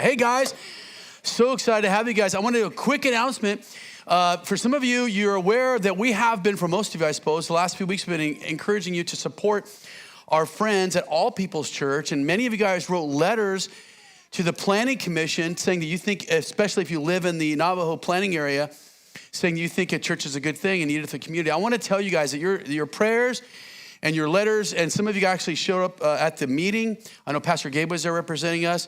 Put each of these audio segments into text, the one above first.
Hey guys, so excited to have you guys. I want to do a quick announcement. For some of you, you're aware that we have been, for most of you, I suppose, the last few weeks, we've been encouraging you to support our friends at All People's Church. And many of you guys wrote letters to the Planning Commission saying that you think, especially if you live in the Navajo planning area, saying you think a church is a good thing and needed for the community. I want to tell you guys that your prayers and your letters, and some of you actually showed up at the meeting. I know Pastor Gabe was there representing us.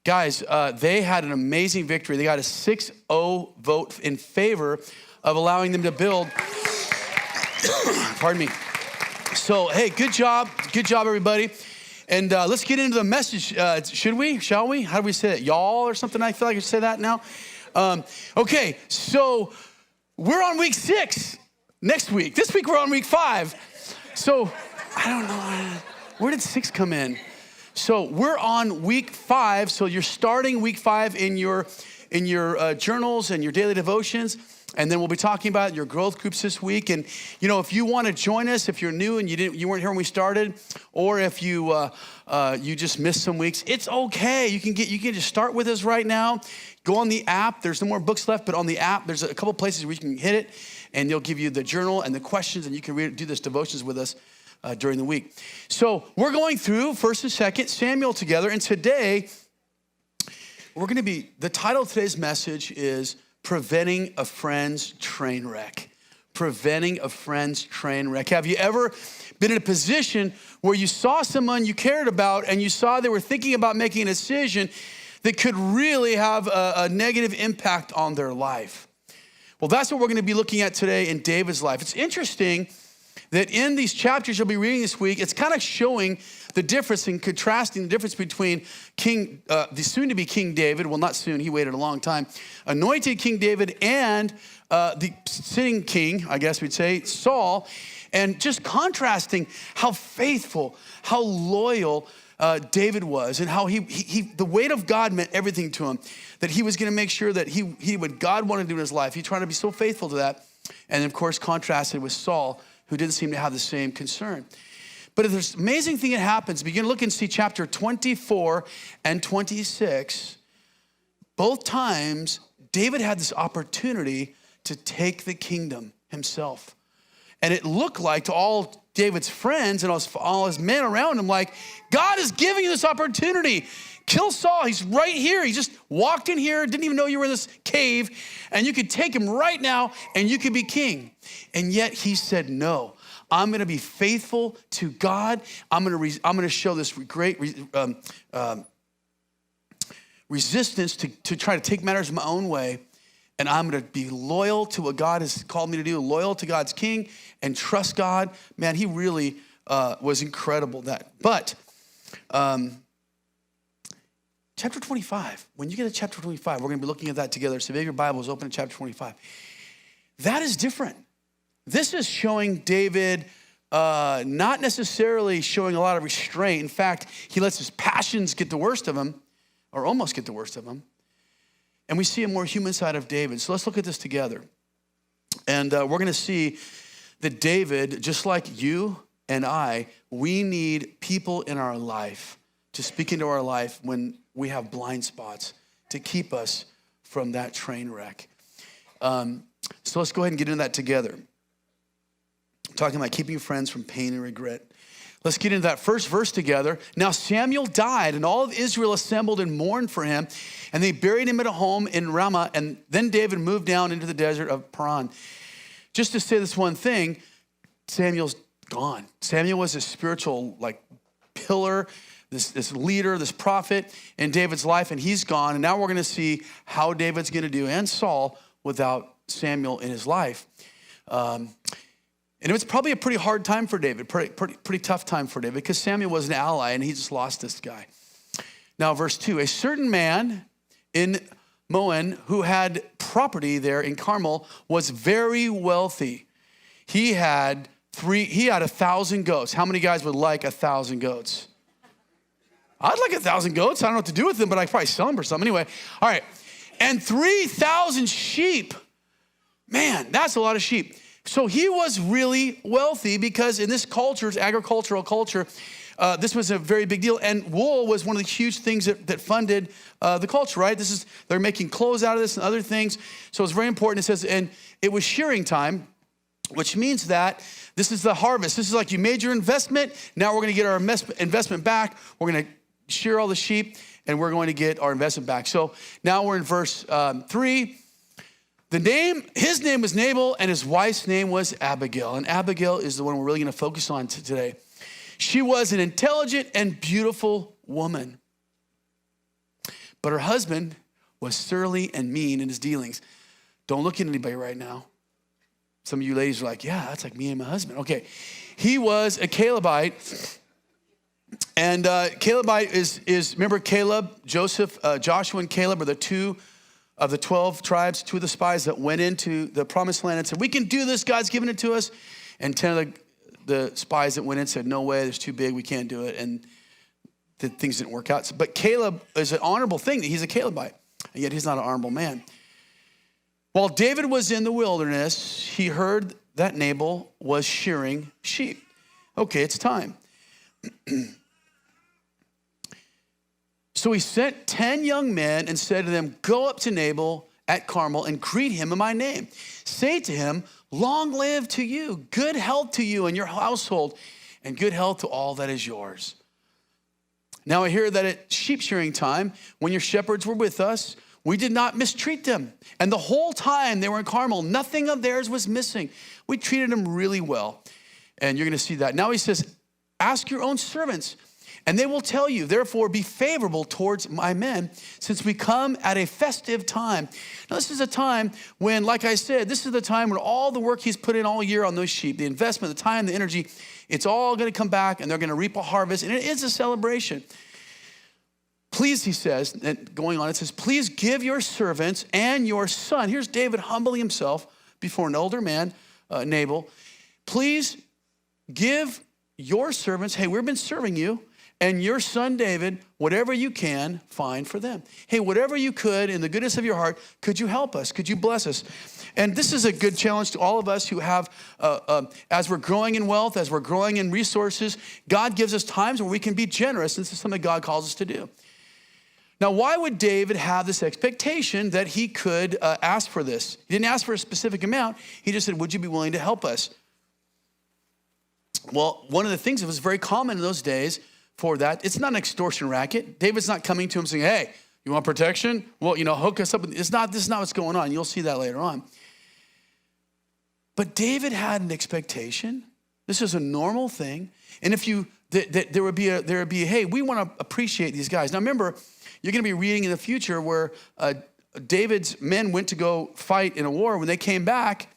Guys, they had an amazing victory. They got a 6-0 vote in favor of allowing them to build. Pardon me. So, hey, good job, everybody. And let's get into the message. Should we? Shall we? How do we say it? Y'all or something? I feel like I say that now. Okay, so we're on week 6 next week. This week we're on week 5. So I don't know. Where did 6 come in? So we're on week 5. So you're starting week 5 in your journals and your daily devotions. And then we'll be talking about your growth groups this week. And, you know, if you want to join us, if you're new and you weren't here when we started, or if you just missed some weeks, it's okay. You can just start with us right now. Go on the app. There's no more books left, but on the app, there's a couple places where you can hit it, and they'll give you the journal and the questions, and you can do this devotions with us during the week. So we're going through 1st and 2nd Samuel together, and today the title of today's message is Preventing a Friend's Train Wreck. Preventing a friend's train wreck. Have you ever been in a position where you saw someone you cared about and you saw they were thinking about making a decision that could really have a negative impact on their life? Well, that's what we're going to be looking at today in David's life. It's interesting that in these chapters you'll be reading this week, it's kind of showing the difference and contrasting the difference between the soon-to-be King David, well, not soon, he waited a long time, anointed King David, and the sitting king, I guess we'd say, Saul, and just contrasting how faithful, how loyal David was, and how the weight of God meant everything to him, that he was going to make sure that what God wanted to do in his life, he tried to be so faithful to that, and of course contrasted with Saul, who didn't seem to have the same concern. But there's an amazing thing that happens. Begin to look and see chapter 24 and 26. Both times, David had this opportunity to take the kingdom himself. And it looked like to all David's friends and all his men around him, like, God is giving you this opportunity. Kill Saul, he's right here. He just walked in here, didn't even know you were in this cave, and you could take him right now and you could be king. And yet he said, no, I'm gonna be faithful to God. I'm gonna show this great resistance to try to take matters my own way. And I'm gonna be loyal to what God has called me to do, loyal to God's king, and trust God. Man, he really was incredible that. But chapter 25, when you get to chapter 25, we're gonna be looking at that together. So if your Bible is open to chapter 25. That is different. This is showing David not necessarily showing a lot of restraint. In fact, he lets his passions get the worst of him, or almost get the worst of him. And we see a more human side of David. So let's look at this together. And we're gonna see that David, just like you and I, we need people in our life to speak into our life when we have blind spots to keep us from that train wreck. So let's go ahead and get into that together. Talking about keeping friends from pain and regret. Let's get into that first verse together. Now Samuel died, and all of Israel assembled and mourned for him, and they buried him at a home in Ramah, and then David moved down into the desert of Paran. Just to say this one thing, Samuel's gone. Samuel was a spiritual pillar, this leader, this prophet in David's life, and he's gone. And now we're gonna see how David's gonna do, and Saul, without Samuel in his life. And it was probably a pretty hard time for David, pretty tough time for David, because Samuel was an ally and he just lost this guy. Now, verse 2, a certain man in Moan who had property there in Carmel was very wealthy. He had 1,000 goats. How many guys would like 1,000 goats? I'd like 1,000 goats. I don't know what to do with them, but I'd probably sell them for something. Anyway, all right. And 3,000 sheep. Man, that's a lot of sheep. So he was really wealthy because in this culture, it's agricultural culture, this was a very big deal. And wool was one of the huge things that funded the culture, right? They're making clothes out of this and other things. So it's very important. It says, and it was shearing time, which means that this is the harvest. This is like you made your investment. Now we're going to get our investment back. We're going to shear all the sheep, and we're going to get our investment back. So now we're in verse 3. His name was Nabal, and his wife's name was Abigail. And Abigail is the one we're really going to focus on today. She was an intelligent and beautiful woman. But her husband was surly and mean in his dealings. Don't look at anybody right now. Some of you ladies are like, yeah, that's like me and my husband. Okay. He was a Calebite. And Calebite is, remember Caleb, Joseph, Joshua and Caleb are the two of the 12 tribes, two of the spies that went into the promised land and said, we can do this, God's given it to us. And 10 of the spies that went in said, no way, it's too big, we can't do it. And things didn't work out. But Caleb is an honorable thing that he's a Calebite, and yet he's not an honorable man. While David was in the wilderness, he heard that Nabal was shearing sheep. Okay, it's time. So he sent 10 young men and said to them, go up to Nabal at Carmel and greet him in my name. Say to him, long live to you, good health to you and your household, and good health to all that is yours. Now I hear that at sheep shearing time, when your shepherds were with us, we did not mistreat them. And the whole time they were in Carmel, nothing of theirs was missing. We treated them really well. And you're going to see that. Now he says, ask your own servants, and they will tell you, therefore be favorable towards my men, since we come at a festive time. Now this is a time when, like I said, this is the time when all the work he's put in all year on those sheep, the investment, the time, the energy, it's all going to come back, and they're going to reap a harvest, and it is a celebration. Please, he says, and going on, it says, please give your servants and your son. Here's David humbling himself before an older man, Nabal. Please give your servants, hey, we've been serving you, and your son David, whatever you can find for them. Hey, whatever you could, in the goodness of your heart, could you help us? Could you bless us? And this is a good challenge to all of us who have, as we're growing in wealth, as we're growing in resources, God gives us times where we can be generous. This is something God calls us to do. Now, why would David have this expectation that he could ask for this? He didn't ask for a specific amount. He just said, would you be willing to help us? Well, one of the things that was very common in those days for that, it's not an extortion racket. David's not coming to him saying, hey, you want protection? Well, hook us up. This is not what's going on. You'll see that later on. But David had an expectation. This is a normal thing. And if there would be, hey, we want to appreciate these guys. Now remember, you're going to be reading in the future where David's men went to go fight in a war. When they came back,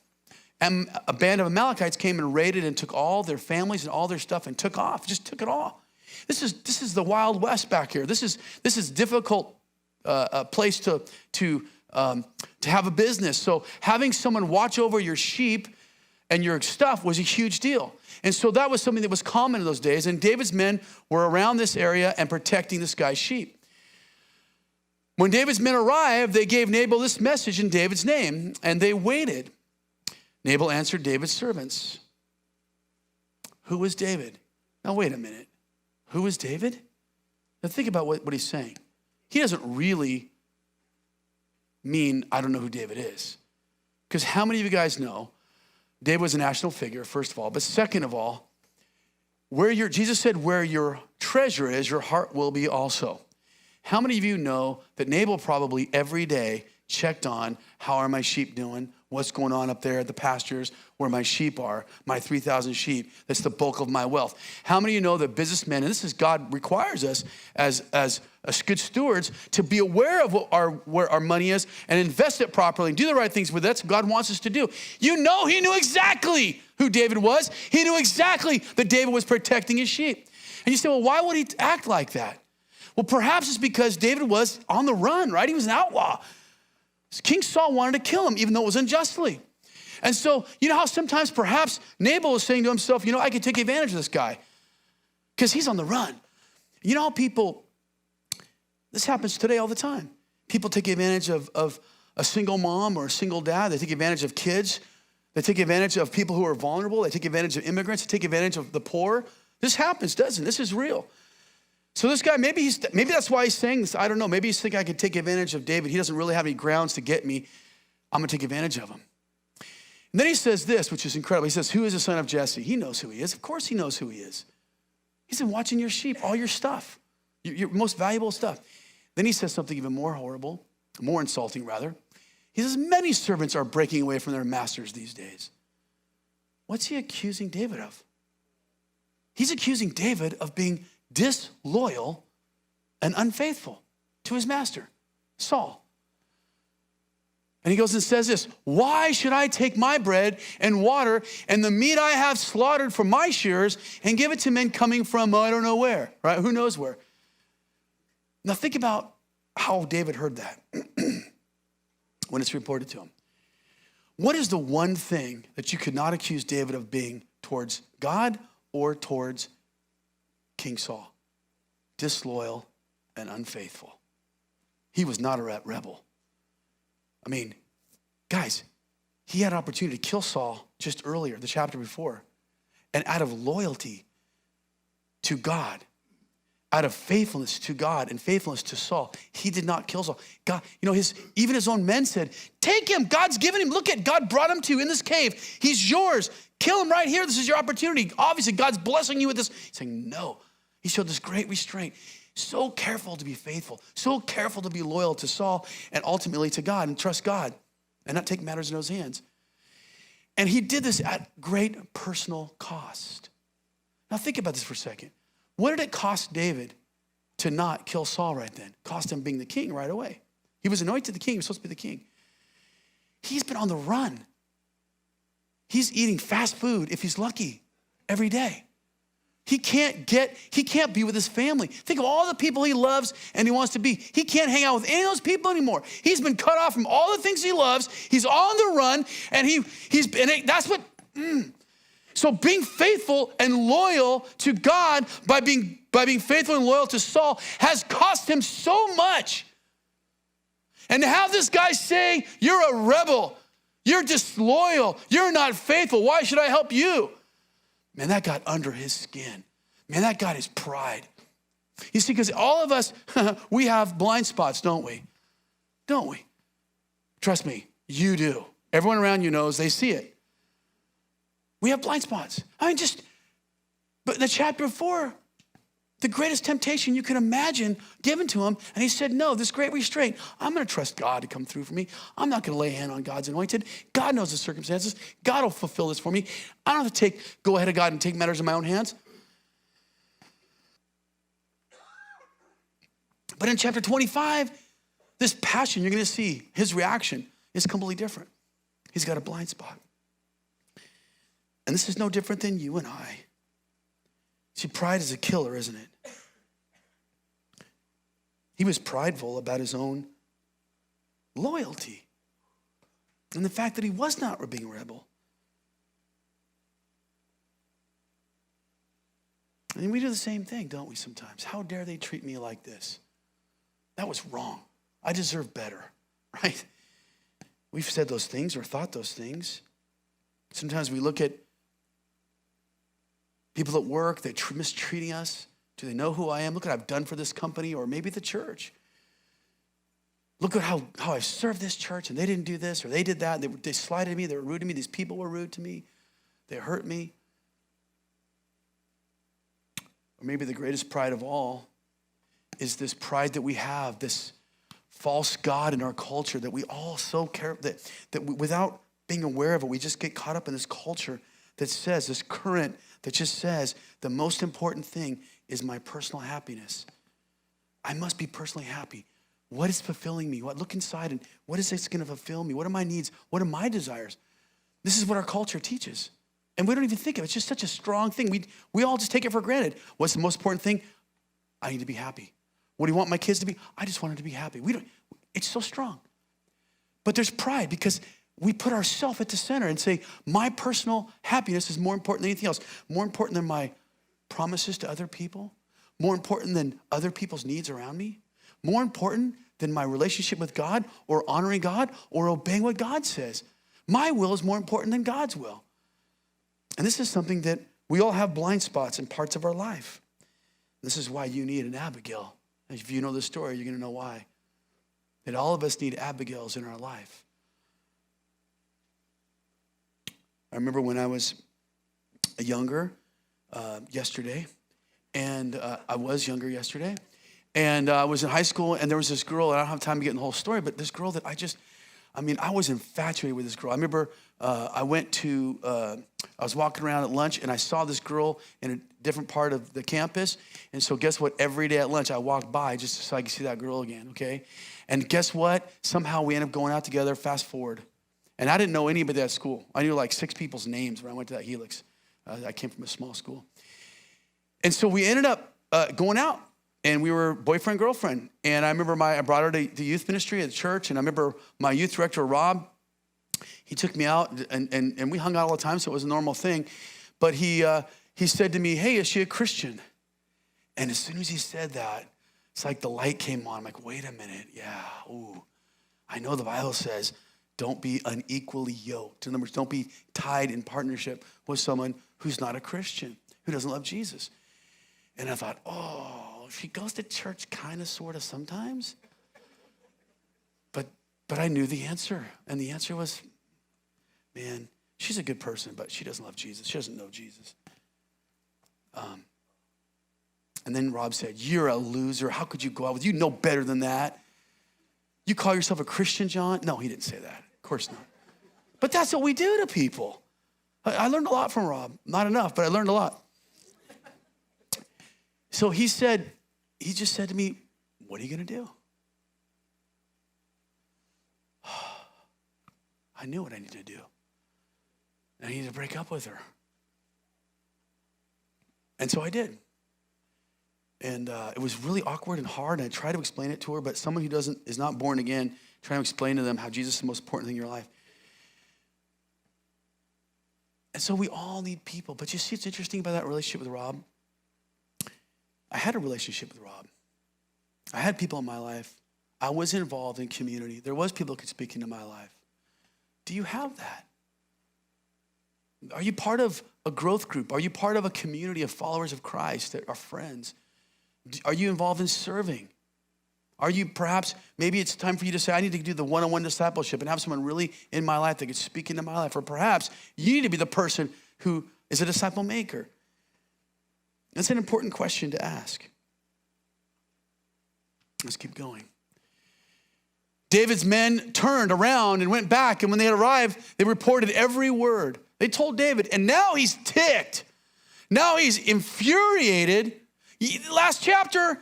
and a band of Amalekites came and raided and took all their families and all their stuff and took off, just took it all. This is the Wild West back here. This is difficult place to have a business. So having someone watch over your sheep and your stuff was a huge deal. And so that was something that was common in those days. And David's men were around this area and protecting this guy's sheep. When David's men arrived, they gave Nabal this message in David's name, and they waited. Nabal answered David's servants. Who was David? Now, wait a minute. Who is David? Now, think about what he's saying. He doesn't really mean, I don't know who David is. Because how many of you guys know David was a national figure, first of all, but second of all, Jesus said, where your treasure is, your heart will be also. How many of you know that Nabal probably every day checked on, how are my sheep doing? What's going on up there at the pastures where my sheep are, my 3,000 sheep? That's the bulk of my wealth. How many of you know that businessmen, and this is God requires us as good stewards to be aware of where our money is and invest it properly and do the right things with it. That's what God wants us to do. He knew exactly who David was. He knew exactly that David was protecting his sheep. And you say, well, why would he act like that? Well, perhaps it's because David was on the run, right? He was an outlaw. King Saul wanted to kill him, even though it was unjustly. And so, you know how sometimes perhaps Nabal was saying to himself, I could take advantage of this guy because he's on the run. You know how this happens today all the time. People take advantage of a single mom or a single dad. They take advantage of kids. They take advantage of people who are vulnerable. They take advantage of immigrants. They take advantage of the poor. This happens, doesn't it? This is real. So this guy, maybe that's why he's saying this. I don't know. Maybe he's thinking I could take advantage of David. He doesn't really have any grounds to get me. I'm going to take advantage of him. And then he says this, which is incredible. He says, who is the son of Jesse? He knows who he is. Of course he knows who he is. He's been watching your sheep, all your stuff, your most valuable stuff. Then he says something even more horrible, more insulting rather. He says, many servants are breaking away from their masters these days. What's he accusing David of? He's accusing David of being disloyal and unfaithful to his master, Saul. And he goes and says this, why should I take my bread and water and the meat I have slaughtered for my shearers and give it to men coming from I don't know where, right? Who knows where? Now think about how David heard that when it's reported to him. What is the one thing that you could not accuse David of being towards God or towards King Saul? Disloyal and unfaithful. He was not a rebel. I mean, guys, he had an opportunity to kill Saul just earlier, the chapter before. And out of loyalty to God, out of faithfulness to God and faithfulness to Saul, he did not kill Saul. God, even his own men said, take him, God's given him. Look at, God brought him to you in this cave. He's yours. Kill him right here. This is your opportunity. Obviously, God's blessing you with this. He's saying, no. He showed this great restraint. So careful to be faithful, so careful to be loyal to Saul and ultimately to God and trust God and not take matters in his hands. And he did this at great personal cost. Now think about this for a second. What did it cost David to not kill Saul right then? Cost him being the king right away. He was anointed the king. He was supposed to be the king. He's been on the run. He's eating fast food, if he's lucky, every day. He can't be with his family. Think of all the people he loves and he wants to be. He can't hang out with any of those people anymore. He's been cut off from all the things he loves. He's on the run, and that's what. So being faithful and loyal to God by being faithful and loyal to Saul has cost him so much. And to have this guy say, you're a rebel, you're disloyal, you're not faithful, why should I help you? Man, that got under his skin. Man, that got his pride. You see, because all of us, we have blind spots, don't we? Don't we? Trust me, you do. Everyone around you knows, they see it. We have blind spots. But in the chapter before, the greatest temptation you can imagine given to him, and he said, no, this great restraint, I'm going to trust God to come through for me. I'm not going to lay a hand on God's anointed. God knows the circumstances. God will fulfill this for me. I don't have to go ahead of God and take matters in my own hands. But in chapter 25, this passion, you're going to see his reaction is completely different. He's got a blind spot. And this is no different than you and I. See, pride is a killer, isn't it? He was prideful about his own loyalty and the fact that he was not being a rebel. And we do the same thing, don't we, sometimes? How dare they treat me like this? That was wrong. I deserve better, right? We've said those things or thought those things. Sometimes we look at people at work, they're mistreating us. Do they know who I am? Look what I've done for this company or maybe the church. Look at how I've served this church and they didn't do this or they did that. They slighted me. They were rude to me. These people were rude to me. They hurt me. Or maybe the greatest pride of all is this pride that we have, this false God in our culture that we all so care, that without being aware of it, we just get caught up in this culture that says, this current that just says, the most important thing is my personal happiness. I must be personally happy. What is fulfilling me? Look inside and what is this going to fulfill me? What are my needs? What are my desires? This is what our culture teaches. And we don't even think of it. It's just such a strong thing. We all just take it for granted. What's the most important thing? I need to be happy. What do you want my kids to be? I just want them to be happy. It's so strong. But there's pride because we put ourselves at the center and say, my personal happiness is more important than anything else. More important than my promises to other people. More important than other people's needs around me. More important than my relationship with God or honoring God or obeying what God says. My will is more important than God's will. And this is something that We all have blind spots in parts of our life. This is why you need an Abigail. If you know the story, you're going to know why. That all of us need Abigails in our life. I remember when I was younger yesterday, and I was in high school, and there was this girl, and I don't have time to get in the whole story, but this girl that I was infatuated with this girl. I remember I was walking around at lunch, and I saw this girl in a different part of the campus, and so guess what? Every day at lunch, I walked by just so I could see that girl again, okay? And guess what? Somehow we ended up going out together, fast forward. And I didn't know anybody at school. I knew like 6 people's names when I went to that Helix. I came from a small school. And so we ended up going out, and we were boyfriend, girlfriend. And I remember I brought her to the youth ministry at the church, and I remember my youth director, Rob, he took me out, and we hung out all the time, so it was a normal thing. But he said to me, hey, is she a Christian? And as soon as he said that, it's like the light came on. I'm like, wait a minute, yeah, ooh. I know the Bible says, don't be unequally yoked. In other words, don't be tied in partnership with someone who's not a Christian, who doesn't love Jesus. And I thought, oh, she goes to church kind of, sort of, sometimes. But I knew the answer. And the answer was, man, she's a good person, but she doesn't love Jesus. She doesn't know Jesus. And then Rob said, you're a loser. How could you go out with, you know better than that. You call yourself a Christian, John? No, he didn't say that. Of course not. But that's what we do to people. I learned a lot from Rob. Not enough, but I learned a lot. So he just said to me, what are you going to do? I knew what I needed to do. I needed to break up with her. And so I did. And it was really awkward and hard, and I tried to explain it to her, but someone who is not born again, trying to explain to them how Jesus is the most important thing in your life. And so we all need people. But you see, it's interesting about that relationship with Rob. I had a relationship with Rob. I had people in my life. I was involved in community. There was people who could speak into my life. Do you have that? Are you part of a growth group? Are you part of a community of followers of Christ that are friends? Are you involved in serving? Are you perhaps, maybe it's time for you to say, I need to do the one-on-one discipleship and have someone really in my life that could speak into my life. Or perhaps you need to be the person who is a disciple maker. That's an important question to ask. Let's keep going. David's men turned around and went back, and when they had arrived, they reported every word. They told David, and now he's ticked. Now he's infuriated. Last chapter,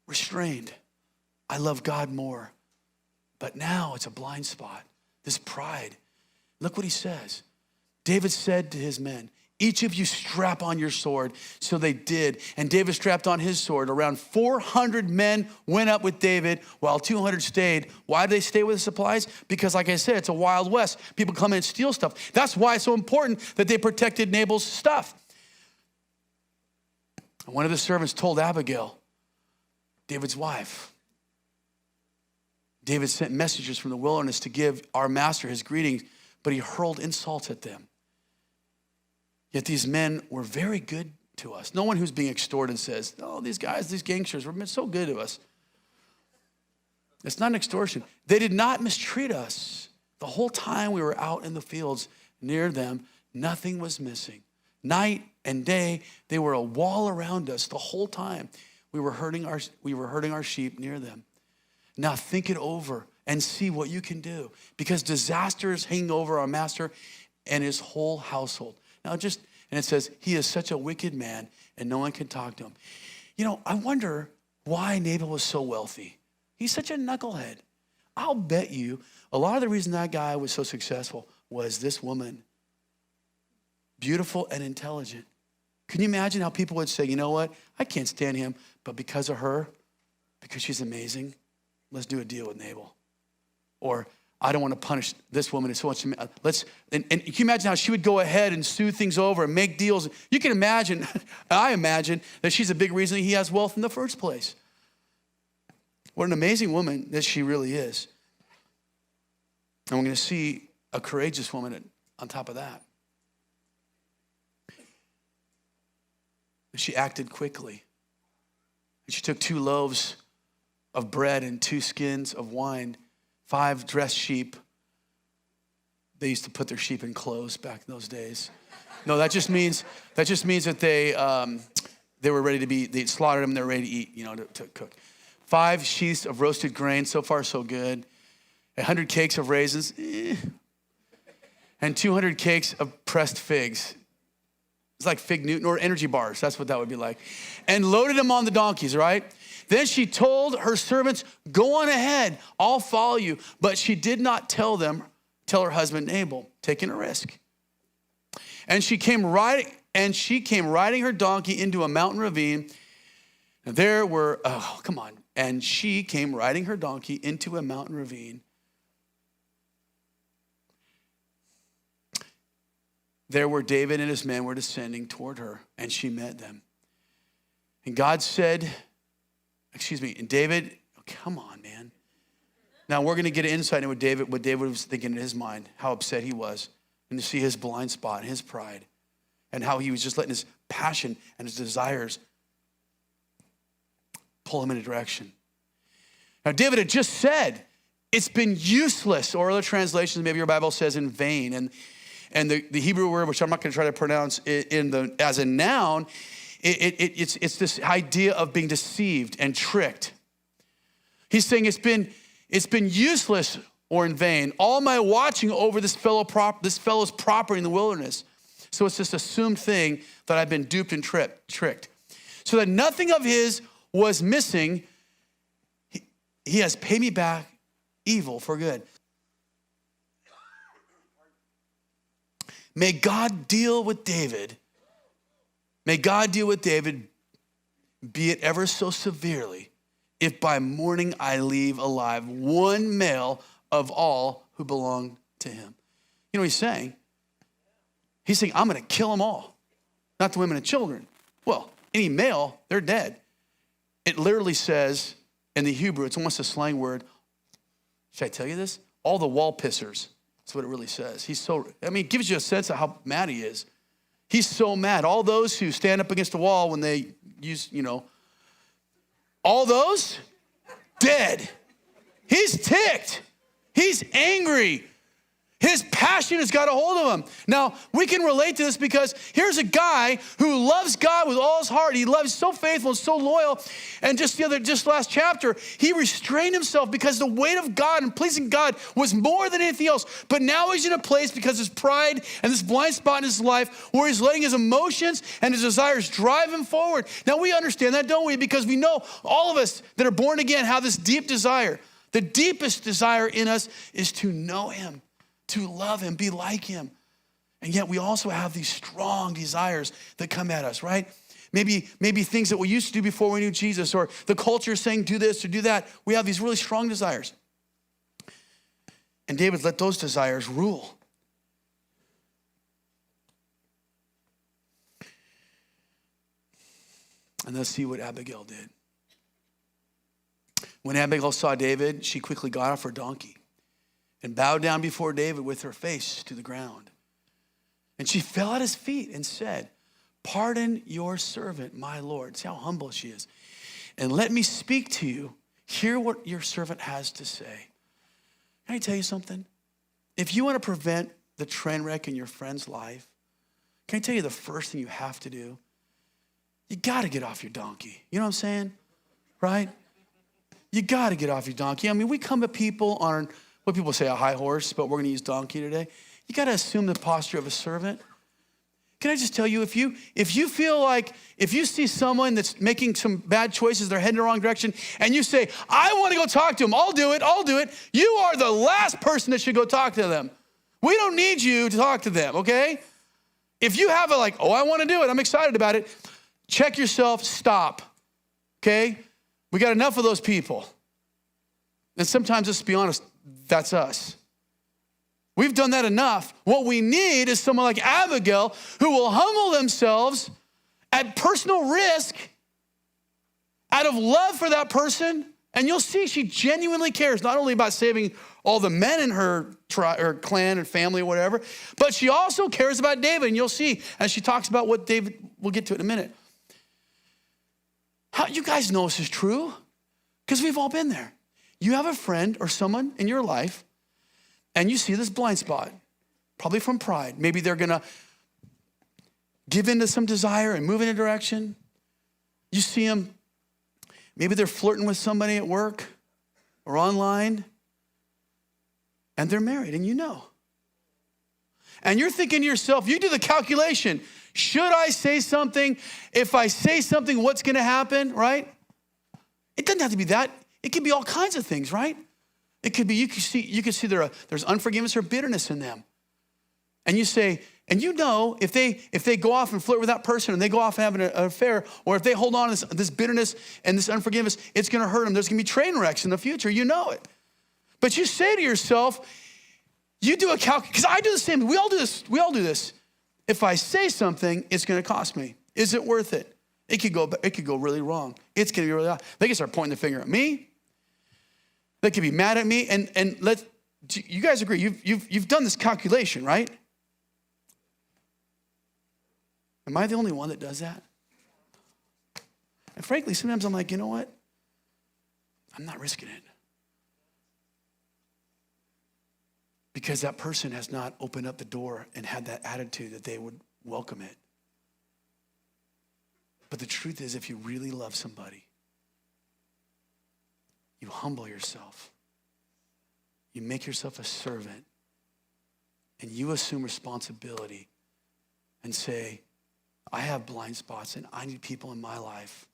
restrained. I love God more. But now it's a blind spot, this pride. Look what he says. David said to his men, each of you strap on your sword. So they did. And David strapped on his sword. Around 400 men went up with David while 200 stayed. Why did they stay with the supplies? Because like I said, it's a Wild West. People come in and steal stuff. That's why it's so important that they protected Nabal's stuff. And one of the servants told Abigail, David's wife, David sent messengers from the wilderness to give our master his greetings, but he hurled insults at them. Yet these men were very good to us. No one who's being extorted says, oh, these guys, these gangsters were so good to us. It's not an extortion. They did not mistreat us. The whole time we were out in the fields near them, nothing was missing. Night and day, they were a wall around us the whole time. We were herding our sheep near them. Now think it over and see what you can do, because disaster is hanging over our master and his whole household. Now and it says, he is such a wicked man and no one can talk to him. You know, I wonder why Nabal was so wealthy. He's such a knucklehead. I'll bet you a lot of the reason that guy was so successful was this woman, beautiful and intelligent. Can you imagine how people would say, you know what? I can't stand him, but because of her, because she's amazing, let's do a deal with Nabal. Or I don't want to punish this woman. It's so much. And can you imagine how she would go ahead and smooth things over and make deals? You can imagine, I imagine, that she's a big reason he has wealth in the first place. What an amazing woman that she really is. And we're going to see a courageous woman on top of that. She acted quickly. And she took 2 loaves of bread and 2 skins of wine, 5 dressed sheep. They used to put their sheep in clothes back in those days. No, that just means that they were ready to be, they slaughtered them, they're ready to eat, to cook. 5 sheaths of roasted grain, so far so good. 100 cakes of raisins, and 200 cakes of pressed figs. It's like Fig Newton or energy bars. That's what that would be like. And loaded them on the donkeys, right? Then she told her servants, go on ahead, I'll follow you. But she did not tell her husband Nabal, taking a risk. And she came riding her donkey into a mountain ravine. And there were, And she came riding her donkey into a mountain ravine. There were David and his men were descending toward her, and she met them. And God said, and David, come on, man. Now we're going to get an insight into what David was thinking in his mind, how upset he was, and to see his blind spot and his pride, and how he was just letting his passion and his desires pull him in a direction. Now David had just said, it's been useless, or other translations, maybe your Bible says in vain, and the Hebrew word, which I'm not going to try to pronounce as a noun, it's this idea of being deceived and tricked. He's saying it's been useless or in vain. All my watching over this fellow's property in the wilderness. So it's this assumed thing that I've been duped and tricked. So that nothing of his was missing. He has paid me back evil for good. May God deal with David. May God deal with David, be it ever so severely, if by morning I leave alive one male of all who belong to him. You know what he's saying? He's saying, I'm going to kill them all, not the women and children. Well, any male, they're dead. It literally says in the Hebrew, it's almost a slang word. Should I tell you this? All the wall pissers. That's what it really says. It gives you a sense of how mad he is. He's so mad. All those who stand up against the wall when they use, all those, dead. He's ticked. He's angry. His passion has got a hold of him. Now, we can relate to this because here's a guy who loves God with all his heart. He loves so faithful and so loyal. And just last chapter, he restrained himself because the weight of God and pleasing God was more than anything else. But now he's in a place because his pride and this blind spot in his life where he's letting his emotions and his desires drive him forward. Now, we understand that, don't we? Because we know all of us that are born again have this deep desire. The deepest desire in us is to know him, to love him, be like him. And yet we also have these strong desires that come at us, right? Maybe things that we used to do before we knew Jesus, or the culture is saying do this or do that. We have these really strong desires. And David let those desires rule. And let's see what Abigail did. When Abigail saw David, she quickly got off her donkey and bowed down before David with her face to the ground. And she fell at his feet and said, pardon your servant, my Lord. See how humble she is. And let me speak to you. Hear what your servant has to say. Can I tell you something? If you want to prevent the train wreck in your friend's life, can I tell you the first thing you have to do? You got to get off your donkey. You know what I'm saying? Right? You got to get off your donkey. We come to people on what people say a high horse, but we're going to use donkey today. You got to assume the posture of a servant. Can I just tell you, if you feel like, if you see someone that's making some bad choices, they're heading the wrong direction, and you say, I want to go talk to them, I'll do it, you are the last person that should go talk to them. We don't need you to talk to them, okay? If you have I want to do it, I'm excited about it, check yourself, stop, okay? We got enough of those people. And sometimes, let's be honest, that's us. We've done that enough. What we need is someone like Abigail who will humble themselves at personal risk out of love for that person. And you'll see she genuinely cares not only about saving all the men in her clan and family or whatever, but she also cares about David. And you'll see as she talks about what David, we'll get to it in a minute. How you guys know this is true? Because we've all been there. You have a friend or someone in your life, and you see this blind spot, probably from pride. Maybe they're gonna give into some desire and move in a direction. You see them, maybe they're flirting with somebody at work or online, and they're married, and you know. And you're thinking to yourself, you do the calculation, should I say something? If I say something, what's gonna happen, right? It doesn't have to be that. It can be all kinds of things, right? It could be, you can see there's unforgiveness or bitterness in them. And you say, and you know, if they go off and flirt with that person and they go off and have an affair, or if they hold on to this bitterness and this unforgiveness, it's gonna hurt them. There's gonna be train wrecks in the future, you know it. But you say to yourself, you do a because I do the same, we all do this. If I say something, it's gonna cost me. Is it worth it? It could go really wrong. It's gonna be really wrong. They can start pointing the finger at me. They could be mad at me, and you guys agree, you've done this calculation, right? Am I the only one that does that? And frankly, sometimes I'm like, you know what? I'm not risking it. Because that person has not opened up the door and had that attitude that they would welcome it. But the truth is, if you really love somebody, you humble yourself. You make yourself a servant. And you assume responsibility and say, I have blind spots and I need people in my life.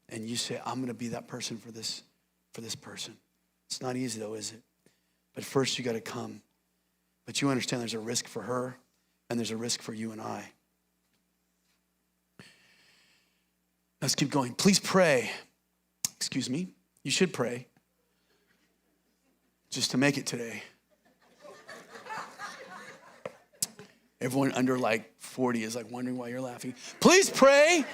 And you say, I'm gonna be that person for this person. It's not easy though, is it? But first you gotta come. But you understand there's a risk for her and there's a risk for you and I. Let's keep going. Please pray. Excuse me. You should pray just to make it today. Everyone under like 40 is like wondering why you're laughing. Please pray.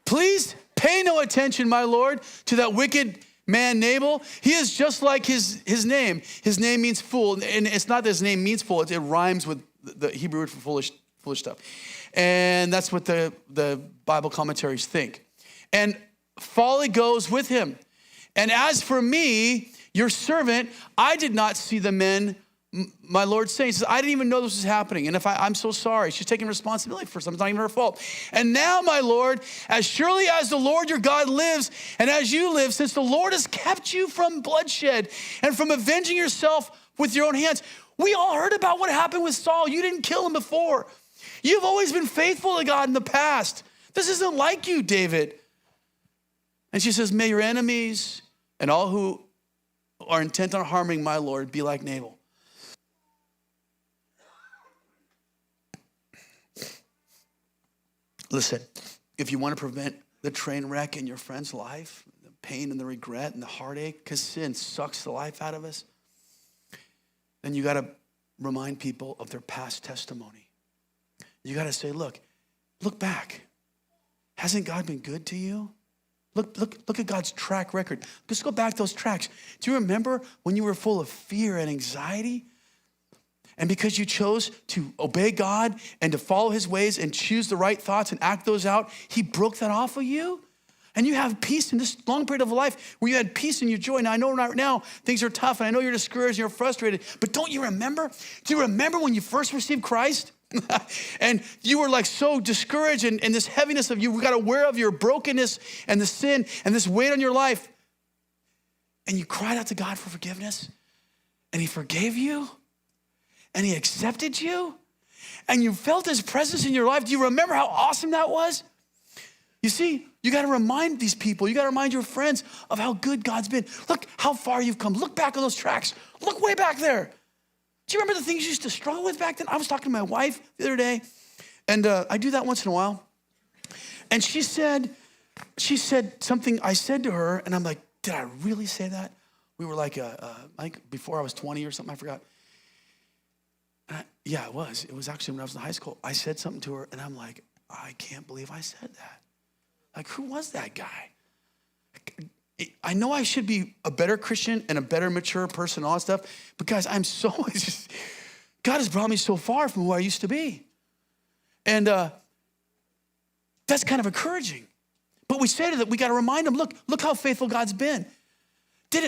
Please pay no attention, my Lord, to that wicked man Nabal. He is just like his name. His name means fool. And it's not that his name means fool. It rhymes with the Hebrew word for foolish stuff. And that's what the Bible commentaries think. And folly goes with him. And as for me, your servant, I did not see the men my Lord saying. He says, I didn't even know this was happening. And I'm so sorry. She's taking responsibility for something. It's not even her fault. And now, my Lord, as surely as the Lord your God lives, and as you live, since the Lord has kept you from bloodshed and from avenging yourself with your own hands. We all heard about what happened with Saul. You didn't kill him before. You've always been faithful to God in the past. This isn't like you, David. And she says, may your enemies and all who are intent on harming my Lord be like Nabal. Listen, if you want to prevent the train wreck in your friend's life, the pain and the regret and the heartache, because sin sucks the life out of us, then you got to remind people of their past testimony. You got to say, look back. Hasn't God been good to you? Look at God's track record. Just go back those tracks. Do you remember when you were full of fear and anxiety? And because you chose to obey God and to follow his ways and choose the right thoughts and act those out, he broke that off of you. And you have peace in this long period of life where you had peace and your joy. Now, I know right now things are tough and I know you're discouraged and you're frustrated, but don't you remember? Do you remember when you first received Christ? And you were like so discouraged and this heaviness of you got aware of your brokenness and the sin and this weight on your life. And you cried out to God for forgiveness and he forgave you and he accepted you and you felt his presence in your life. Do you remember how awesome that was? You see, you got to remind these people, you got to remind your friends of how good God's been. Look how far you've come. Look back on those tracks. Look way back there. Do you remember the things you used to struggle with back then? I was talking to my wife the other day, and I do that once in a while. And she said something I said to her, and I'm like, did I really say that? We were like before I was 20 or something, I forgot. Yeah, it was. It was actually when I was in high school. I said something to her, and I'm like, I can't believe I said that. Like, who was that guy? I know I should be a better Christian and a better mature person, all that stuff, but guys, God has brought me so far from who I used to be. And that's kind of encouraging. But we say to that, we got to remind them, look how faithful God's been.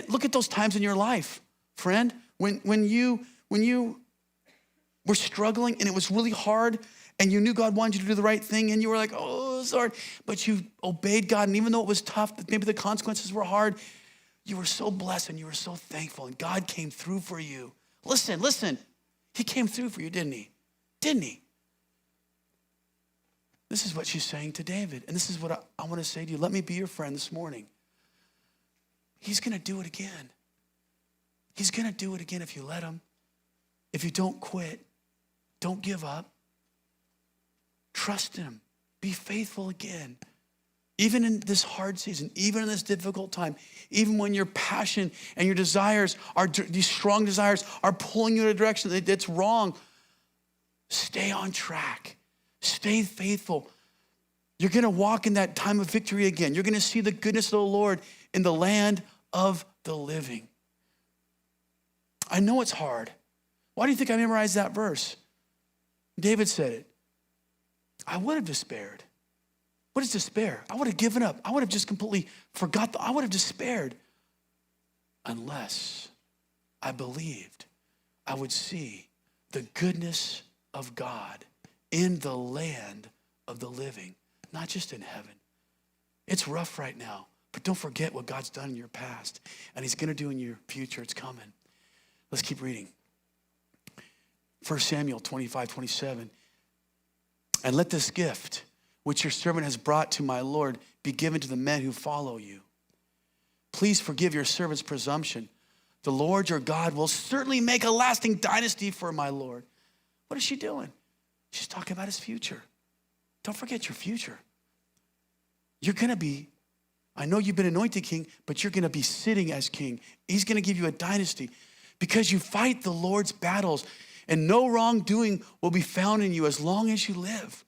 Look at those times in your life, friend, when you were struggling and it was really hard and you knew God wanted you to do the right thing and you were like, oh, it's hard. But you obeyed God, and even though it was tough, maybe the consequences were hard, you were so blessed and you were so thankful, and God came through for you. Listen, he came through for you, didn't he? Didn't he? This is what she's saying to David, and this is what I want to say to you. Let me be your friend this morning. He's going to do it again. He's going to do it again if you let him. If you don't quit, don't give up. Trust him. Be faithful again. Even in this hard season, even in this difficult time, even when your passion and your desires these strong desires are pulling you in a direction that's wrong, stay on track. Stay faithful. You're going to walk in that time of victory again. You're going to see the goodness of the Lord in the land of the living. I know it's hard. Why do you think I memorized that verse? David said it. I would have despaired. What is despair? I would have given up. I would have just completely forgot. I would have despaired unless I believed I would see the goodness of God in the land of the living, not just in heaven. It's rough right now, but don't forget what God's done in your past, and he's going to do in your future. It's coming. Let's keep reading. 1 Samuel 25:27. And let this gift, which your servant has brought to my Lord, be given to the men who follow you. Please forgive your servant's presumption. The Lord your God will certainly make a lasting dynasty for my Lord. What is she doing? She's talking about his future. Don't forget your future. You're going to be, I know you've been anointed king, but you're going to be sitting as king. He's going to give you a dynasty because you fight the Lord's battles, and no wrongdoing will be found in you as long as you live.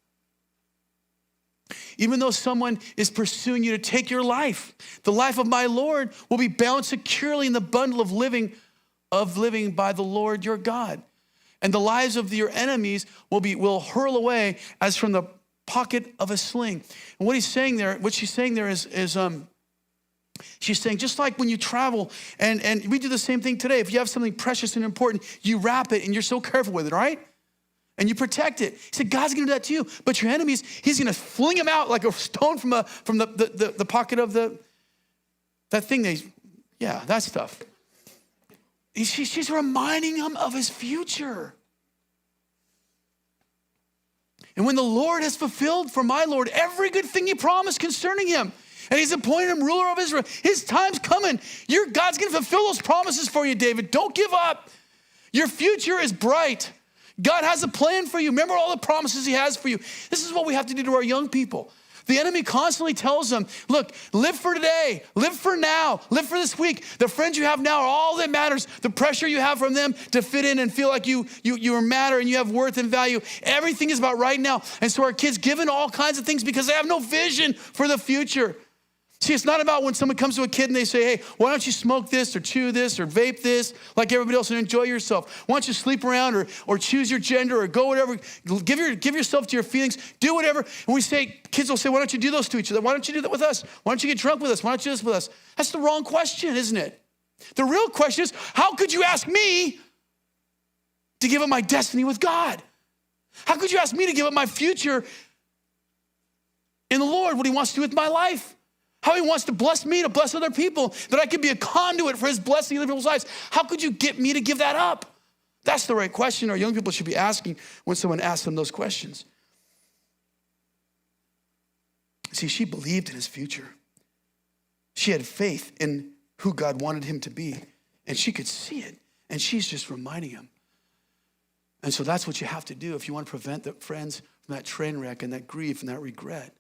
Even though someone is pursuing you to take your life, the life of my Lord will be bound securely in the bundle of living by the Lord your God. And the lives of your enemies will hurl away as from the pocket of a sling. And what she's saying there is she's saying, just like when you travel, and we do the same thing today. If you have something precious and important, you wrap it and you're so careful with it, right? And you protect it. He said, God's gonna do that to you. But your enemies, he's gonna fling them out like a stone from the pocket of that thing that stuff. She's reminding him of his future. And when the Lord has fulfilled for my Lord every good thing he promised concerning him, and he's appointed him ruler of Israel, his time's coming. God's gonna fulfill those promises for you, David. Don't give up. Your future is bright. God has a plan for you. Remember all the promises he has for you. This is what we have to do to our young people. The enemy constantly tells them, look, live for today, live for now, live for this week. The friends you have now are all that matters. The pressure you have from them to fit in and feel like you matter and you have worth and value. Everything is about right now. And so our kids given all kinds of things because they have no vision for the future. See, it's not about when someone comes to a kid and they say, hey, why don't you smoke this or chew this or vape this like everybody else and enjoy yourself? Why don't you sleep around or choose your gender or go whatever, give yourself to your feelings, do whatever. And we say, kids will say, why don't you do those to each other? Why don't you do that with us? Why don't you get drunk with us? Why don't you do this with us? That's the wrong question, isn't it? The real question is, how could you ask me to give up my destiny with God? How could you ask me to give up my future in the Lord, what he wants to do with my life? How he wants to bless me, to bless other people, that I could be a conduit for his blessing in other people's lives. How could you get me to give that up? That's the right question our young people should be asking when someone asks them those questions. See, she believed in his future. She had faith in who God wanted him to be, and she could see it, and she's just reminding him. And so that's what you have to do if you want to prevent the friends from that train wreck and that grief and that regret.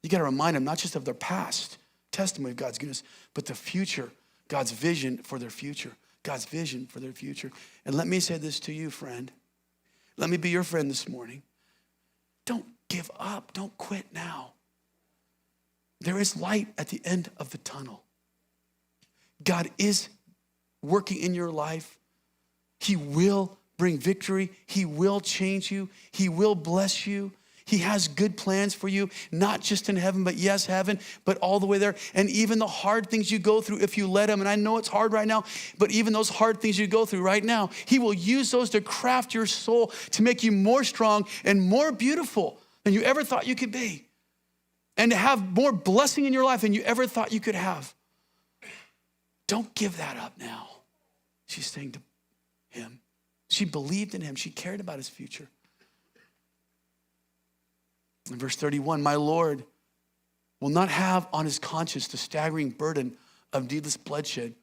You got to remind them not just of their past testimony of God's goodness, but the future, God's vision for their future, God's vision for their future. And let me say this to you, friend. Let me be your friend this morning. Don't give up. Don't quit now. There is light at the end of the tunnel. God is working in your life. He will bring victory. He will change you. He will bless you. He has good plans for you, not just in heaven, but yes, heaven, but all the way there. And even the hard things you go through, if you let him, and I know it's hard right now, but even those hard things you go through right now, he will use those to craft your soul to make you more strong and more beautiful than you ever thought you could be. And to have more blessing in your life than you ever thought you could have. Don't give that up now. She's saying to him. She believed in him. She cared about his future. In verse 31, my Lord will not have on his conscience the staggering burden of needless bloodshed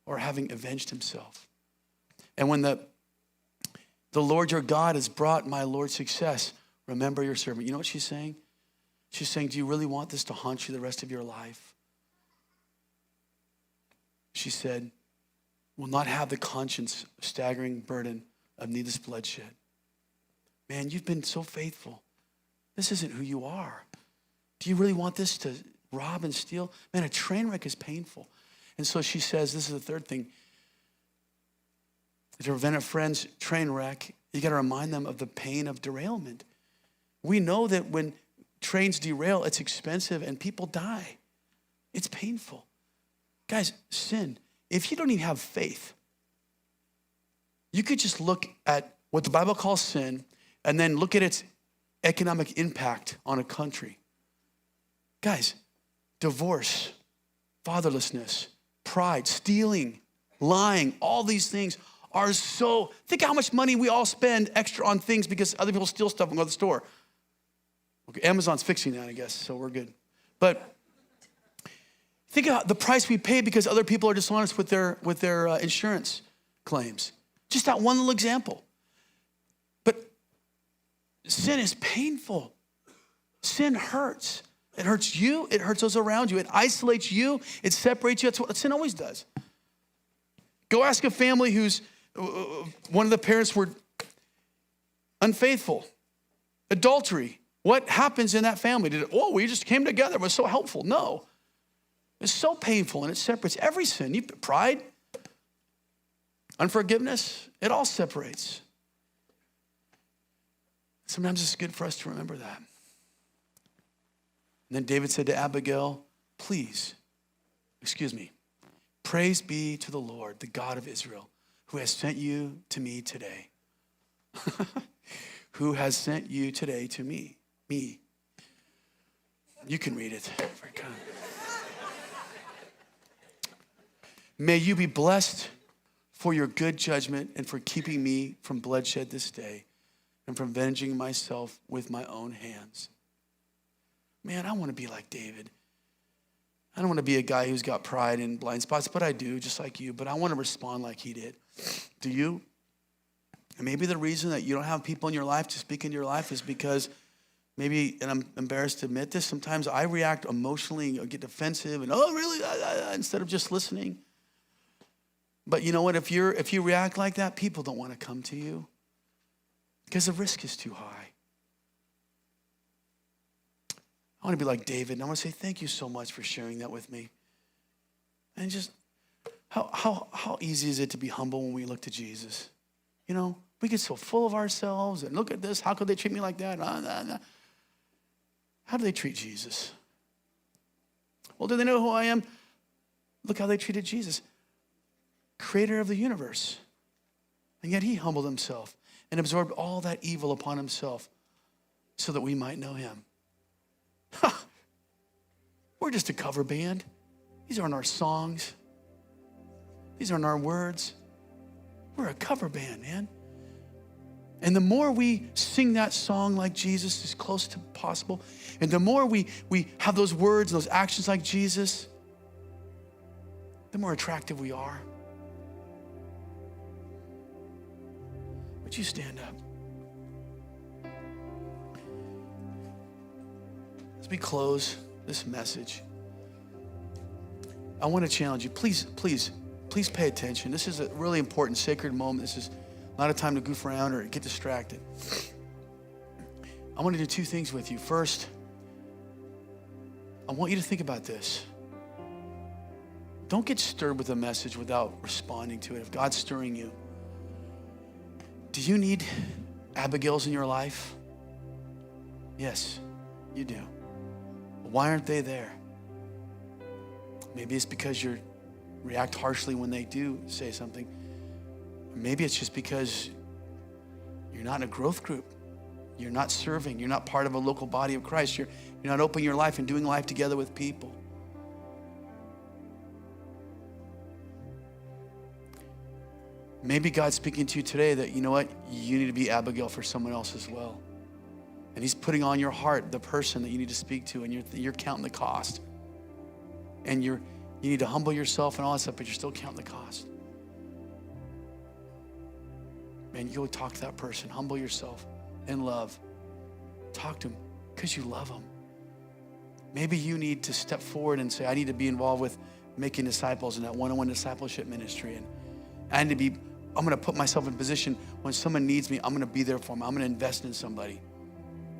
or having avenged himself. And when the Lord your God has brought my Lord success, remember your servant. You know what she's saying? She's saying, do you really want this to haunt you the rest of your life? She said, will not have the conscience staggering burden of needless bloodshed. Man, you've been so faithful. This isn't who you are. Do you really want this to rob and steal? Man, a train wreck is painful. And so she says, this is the third thing. To prevent a friend's train wreck, you got to remind them of the pain of derailment. We know that when trains derail, it's expensive and people die. It's painful. Guys, sin, if you don't even have faith, you could just look at what the Bible calls sin and then look at its economic impact on a country. Guys, divorce, fatherlessness, pride, stealing, lying, all these things are so, think how much money we all spend extra on things because other people steal stuff and go to the store. Okay, Amazon's fixing that, I guess, so we're good. But think about the price we pay because other people are dishonest with their insurance claims. Just that one little example. But sin is painful. Sin hurts. It hurts you. It hurts those around you. It isolates you. It separates you. That's what sin always does. Go ask a family who's, one of the parents were unfaithful, adultery. What happens in that family? We just came together. It was so helpful. No. It's so painful and it separates every sin. Pride, unforgiveness, it all separates. Sometimes it's good for us to remember that. And then David said to Abigail, praise be to the Lord, the God of Israel, who has sent you to me today. Who has sent you today to me. Me. You can read it. May you be blessed for your good judgment and for keeping me from bloodshed this day and from avenging myself with my own hands. Man, I want to be like David. I don't want to be a guy who's got pride and blind spots, but I do, just like you. But I want to respond like he did. Do you? And maybe the reason that you don't have people in your life to speak into your life is because maybe, and I'm embarrassed to admit this, sometimes I react emotionally or get defensive and, oh, really? Instead of just listening. But you know what? If you react like that, people don't want to come to you because the risk is too high. I want to be like David, and I want to say thank you so much for sharing that with me. And just how easy is it to be humble when we look to Jesus? You know, we get so full of ourselves and look at this. How could they treat me like that? How do they treat Jesus? Well, do they know who I am? Look how they treated Jesus, creator of the universe. And yet he humbled himself and absorbed all that evil upon himself so that we might know him. We're just a cover band. These aren't our songs. These aren't our words. We're a cover band, man. And the more we sing that song like Jesus, as close to possible, and the more we have those words, those actions like Jesus, the more attractive we are. Would you stand up? As we close this message, I want to challenge you. Please pay attention. This is a really important, sacred moment. This is not a time to goof around or get distracted. I want to do two things with you. First, I want you to think about this. Don't get stirred with a message without responding to it. If God's stirring you, do you need Abigails in your life? Yes, you do. Why aren't they there? Maybe it's because you react harshly when they do say something. Or maybe it's just because you're not in a growth group. You're not serving. You're not part of a local body of Christ. You're not opening your life and doing life together with people. Maybe God's speaking to you today that, you know what, you need to be Abigail for someone else as well. And he's putting on your heart the person that you need to speak to, and you're counting the cost. And you need to humble yourself and all that stuff, but you're still counting the cost. Man, you go talk to that person. Humble yourself in love. Talk to them because you love them. Maybe you need to step forward and say, I need to be involved with making disciples in that one-on-one discipleship ministry. And I'm going to put myself in position when someone needs me, I'm going to be there for them. I'm going to invest in somebody.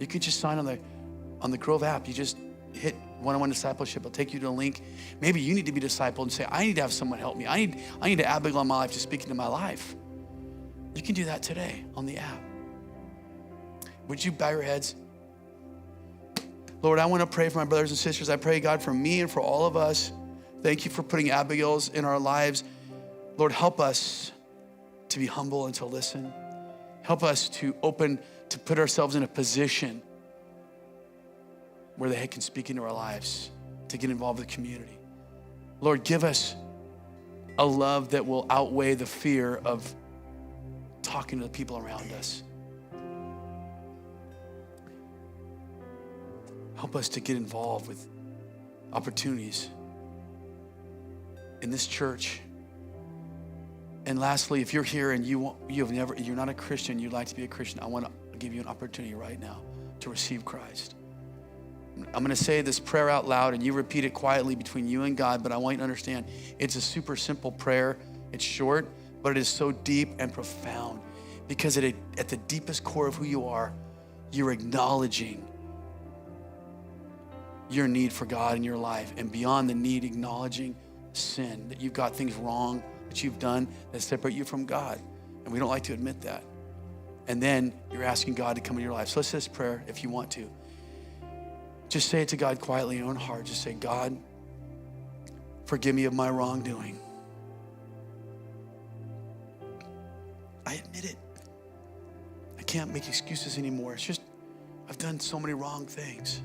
You can just sign on the Grove app. You just hit one-on-one discipleship. It'll take you to a link. Maybe you need to be discipled and say, I need to have someone help me. I need to Abigail in my life to speak into my life. You can do that today on the app. Would you bow your heads? Lord, I want to pray for my brothers and sisters. I pray, God, for me and for all of us. Thank you for putting Abigails in our lives. Lord, help us to be humble and to listen. Help us to put ourselves in a position where they can speak into our lives, to get involved with the community. Lord, give us a love that will outweigh the fear of talking to the people around us. Help us to get involved with opportunities in this church. And lastly, if you're here and you're not a Christian, you'd like to be a Christian, I want to give you an opportunity right now to receive Christ. I'm going to say this prayer out loud, and you repeat it quietly between you and God, but I want you to understand it's a super simple prayer. It's short, but it is so deep and profound because at the deepest core of who you are, you're acknowledging your need for God in your life, and beyond the need, acknowledging sin, that you've got things wrong that you've done that separate you from God. And we don't like to admit that. And then you're asking God to come into your life. So let's say this prayer if you want to. Just say it to God quietly in your own heart. Just say, God, forgive me of my wrongdoing. I admit it. I can't make excuses anymore. It's just, I've done so many wrong things.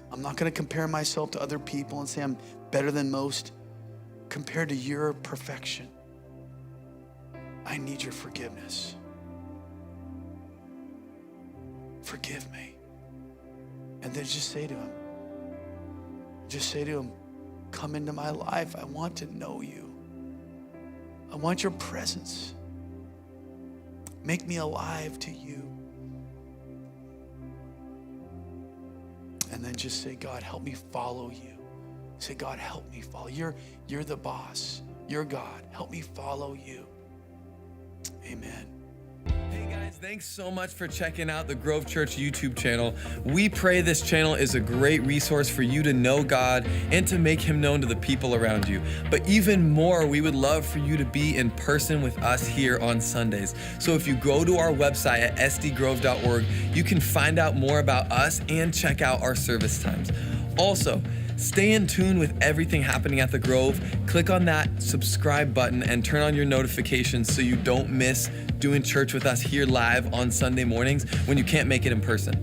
I'm not going to compare myself to other people and say I'm better than most compared to your perfection. I need your forgiveness. Forgive me. And then just say to him, come into my life. I want to know you. I want your presence. Make me alive to you. And then just say, God, help me follow you. Say, God, help me follow. You're the boss. You're God. Help me follow you. Amen. Hey guys, thanks so much for checking out the Grove Church YouTube channel. We pray this channel is a great resource for you to know God and to make him known to the people around you. But even more, we would love for you to be in person with us here on Sundays. So if you go to our website at sdgrove.org, you can find out more about us and check out our service times. Also, stay in tune with everything happening at the Grove. Click on that subscribe button and turn on your notifications so you don't miss doing church with us here live on Sunday mornings when you can't make it in person.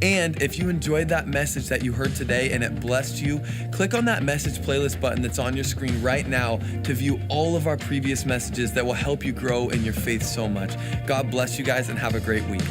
And if you enjoyed that message that you heard today and it blessed you, click on that message playlist button that's on your screen right now to view all of our previous messages that will help you grow in your faith so much. God bless you guys and have a great week.